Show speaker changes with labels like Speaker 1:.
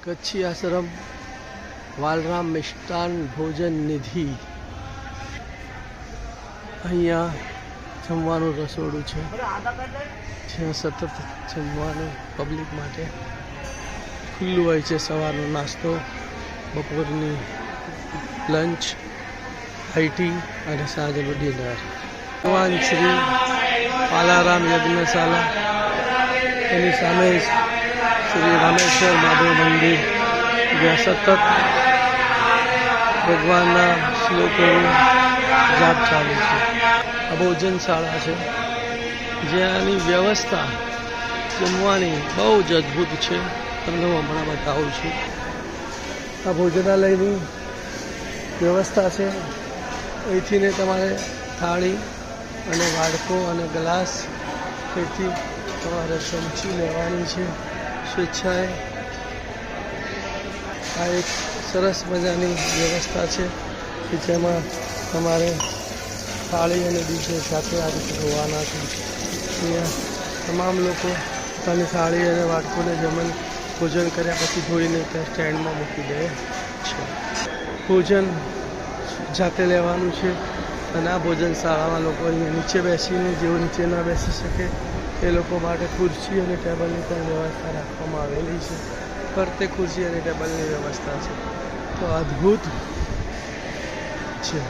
Speaker 1: કચ્છી આશ્રમ વાલરામ મિષ્ટાન ભોજન નિધિ. અહીંયા જમવાનું રસોડું છે, જ્યાં સતત જમવાનું પબ્લિક માટે ખુલ્લું હોય છે. સવારનો નાસ્તો, બપોરની લંચ, આઈટી અને સાંજનું ડિનર. ભગવાન શ્રી પાલારામ યજ્ઞશાલા, એની સામે જ શ્રી રામેશ્વર મહાદેવ મંદિર, જ્યાં સતત ભગવાનના શ્લોકોનું જાપ ચાલુ છે. આ ભોજનશાળા છે, જ્યાંની વ્યવસ્થા જમવાની બહુ જ અદ્ભુત છે. તમને હું હમણાં બતાવું છું. આ ભોજનાલયની વ્યવસ્થા છે. અહીંથી ને તમારે થાળી અને વાડકો અને ગ્લાસ, તેથી તમારે ચમચી લેવાની છે સ્વેચ્છાએ. આ એક સરસ મજાની વ્યવસ્થા છે કે જેમાં તમારે થાળી અને ડીશો સાથે આ રીતે ધોવાના છે. અહીંયા તમામ લોકો પોતાની થાળી અને વાટકોને ભોજન કર્યા પછી ધોઈને ત્યાં સ્ટેન્ડમાં મૂકી દે છે. ભોજન જાતે લેવાનું છે. અને આ ભોજનશાળામાં લોકો અહીંયા નીચે બેસીને, જેઓ નીચે ના બેસી શકે એ લોકો માટે ખુરશી અને ટેબલની પણ વ્યવસ્થા રાખવામાં આવેલી છે. ફરતે ખુરશી અને ટેબલની વ્યવસ્થા છે. તો અદ્ભુત છે.